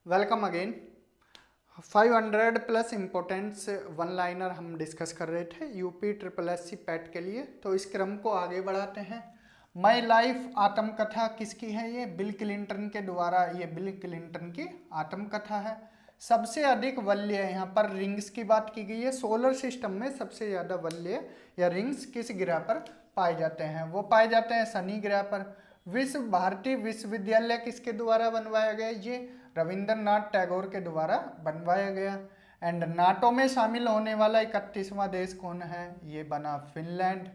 Welcome again. 500 plus importance one liner हम discuss कर रहे थे यूपी ट्रिपल एससी पैट के लिए। तो इस क्रम को आगे बढ़ाते हैं। माई लाइफ आत्मकथा किसकी है? ये बिल क्लिंटन के द्वारा, ये बिल क्लिंटन की आत्मकथा है। सबसे अधिक वलय, यहाँ पर रिंग्स की बात की गई है। सोलर सिस्टम में सबसे ज़्यादा वलय या रिंग्स किस ग्रह पर पाए जाते हैं? वो पाए जाते हैं शनि ग्रह पर। विश्व भारती विश्वविद्यालय किसके द्वारा बनवाया गया? ये रविंद्रनाथ टैगोर के द्वारा बनवाया गया। एंड नाटो में शामिल होने वाला 31वां देश कौन है? ये बना फिनलैंड।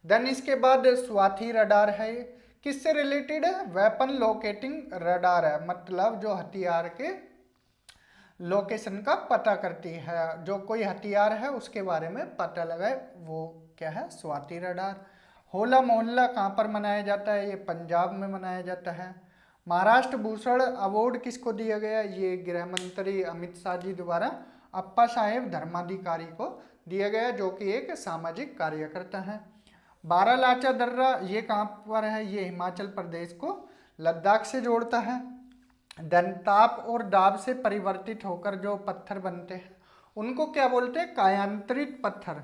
देन इसके बाद स्वाति रडार है। ये किससे रिलेटेड है? वेपन लोकेटिंग रडार है, मतलब जो हथियार के लोकेशन का पता करती है, जो कोई हथियार है उसके बारे में पता लगाए, वो क्या है? स्वाति रडार। होला मोहल्ला कहाँ पर मनाया जाता है? ये पंजाब में मनाया जाता है। महाराष्ट्र भूषण अवार्ड किसको दिया गया? ये गृह मंत्री अमित शाह जी द्वारा अप्पा साहेब धर्माधिकारी को दिया गया, जो कि एक सामाजिक कार्यकर्ता है। बारालाचा दर्रा ये कहाँ पर है? ये हिमाचल प्रदेश को लद्दाख से जोड़ता है। दंताप और दाब से परिवर्तित होकर जो पत्थर बनते हैं उनको क्या बोलते हैं? कायांतरित पत्थर,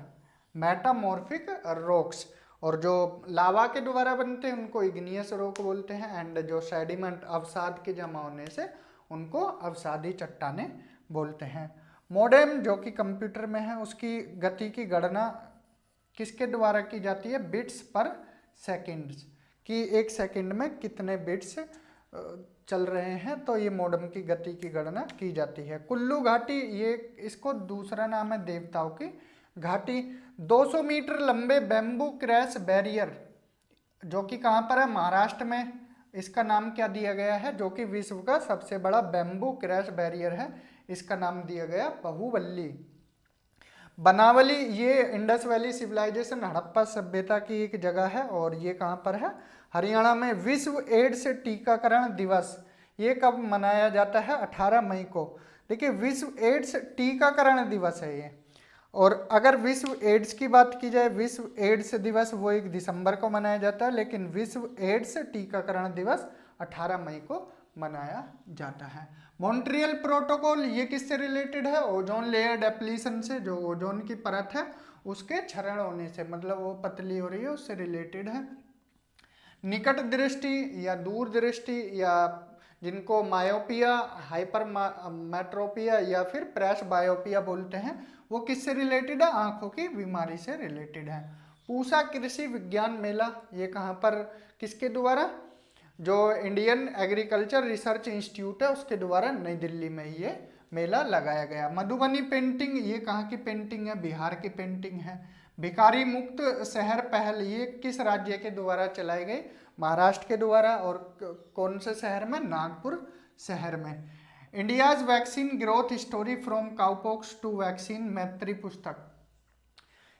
मेटामॉर्फिक रॉक्स। और जो लावा के द्वारा बनते हैं उनको इग्नियस रॉक बोलते हैं। एंड जो सेडिमेंट अवसाद के जमा होने से उनको अवसादी चट्टाने बोलते हैं। मोडेम जो कि कंप्यूटर में है, उसकी गति की गणना किसके द्वारा की जाती है? बिट्स पर सेकंड, कि एक सेकंड में कितने बिट्स चल रहे हैं, तो ये मोडेम की गति की गणना की जाती है। कुल्लू घाटी, ये इसको दूसरा नाम है देवताओं की घाटी। 200 मीटर लंबे बैम्बू क्रैश बैरियर जो कि कहाँ पर है? महाराष्ट्र में। इसका नाम क्या दिया गया है? जो कि विश्व का सबसे बड़ा बैम्बू क्रैश बैरियर है, इसका नाम दिया गया बाहुबली। बनावली, ये इंडस वैली सिविलाइजेशन हड़प्पा सभ्यता की एक जगह है और ये कहाँ पर है? हरियाणा में। विश्व एड्स टीकाकरण दिवस ये कब मनाया जाता है? 18 मई को। देखिए, विश्व एड्स टीकाकरण दिवस है ये। और अगर विश्व एड्स की बात की जाए, विश्व एड्स दिवस वो 1 दिसंबर को मनाया जाता है, लेकिन विश्व एड्स टीकाकरण दिवस 18 मई को मनाया जाता है। मॉन्ट्रियल प्रोटोकॉल ये किससे रिलेटेड है? ओजोन लेयर डेप्लीशन से, जो ओजोन की परत है उसके क्षरण होने से, मतलब वो पतली हो रही है, उससे रिलेटेड है। निकट दृष्टि या दूर दृष्टि, या जिनको मायोपिया, हाइपर मेट्रोपिया या फिर प्रेस बायोपिया बोलते हैं, वो किससे रिलेटेड है? आंखों की बीमारी से रिलेटेड है। पूसा कृषि विज्ञान मेला ये कहाँ पर, किसके द्वारा? जो इंडियन एग्रीकल्चर रिसर्च इंस्टीट्यूट है उसके द्वारा नई दिल्ली में ये मेला लगाया गया। मधुबनी पेंटिंग ये कहाँ की पेंटिंग है? बिहार की पेंटिंग है। भिखारी मुक्त शहर पहल ये किस राज्य के द्वारा चलाई गई? महाराष्ट्र के द्वारा। और कौन से शहर में? नागपुर शहर में। India's vaccine growth story from cowpox to vaccine, Maitri पुस्तक।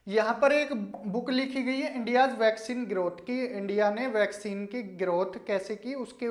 यहाँ पर एक बुक लिखी गई है इंडियाज वैक्सीन ग्रोथ की। इंडिया ने वैक्सीन की ग्रोथ कैसे की उसके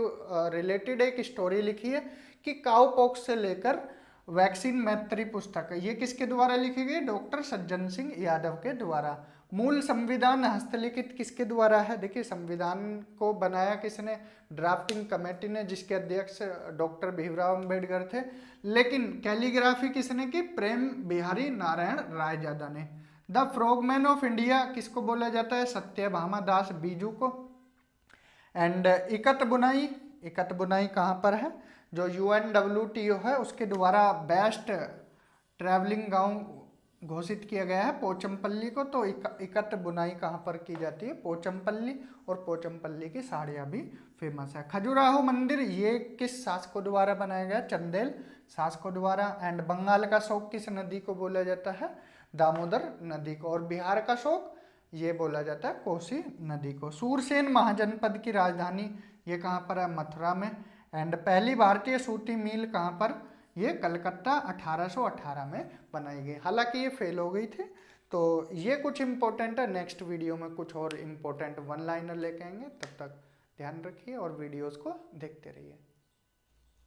रिलेटेड एक स्टोरी लिखी है कि काउपॉक्स से लेकर वैक्सीन, मैत्री पुस्तक। ये किसके द्वारा लिखी गई? डॉक्टर सज्जन सिंह यादव के द्वारा। मूल संविधान हस्तलिखित किसके द्वारा है? देखिए, संविधान को बनाया किसने? ड्राफ्टिंग कमेटी ने, जिसके अध्यक्ष डॉक्टर भीमराव अम्बेडकर थे। लेकिन कैलीग्राफी किसने की? प्रेम बिहारी नारायण रायजादा ने। द फ्रॉगमैन ऑफ इंडिया किसको बोला जाता है? सत्यभामा दास बीजू को। एंड इकत बुनाई, इकत बुनाई कहाँ पर है? जो UNWTO है उसके द्वारा बेस्ट ट्रैवलिंग गांव घोषित किया गया है पोचमपल्ली को। तो इकत बुनाई कहाँ पर की जाती है? पोचमपल्ली। और पोचमपल्ली की साड़ियाँ भी फेमस है। खजुराहो मंदिर ये किस शासकों द्वारा बनाया गया? चंदेल शासकों द्वारा। एंड बंगाल का शोक किस नदी को बोला जाता है? दामोदर नदी को। और बिहार का शोक ये बोला जाता है कोसी नदी को। सूरसेन महाजनपद की राजधानी ये कहाँ पर है? मथुरा में। एंड पहली भारतीय सूती मिल कहाँ पर? ये कलकत्ता 1818 में बनाई गई। हालांकि ये फेल हो गई थी। तो ये कुछ इंपॉर्टेंट है। नेक्स्ट वीडियो में कुछ और इंपॉर्टेंट वन लाइनर लेके आएंगे। तब तक ध्यान रखिए और वीडियोस को देखते रहिए।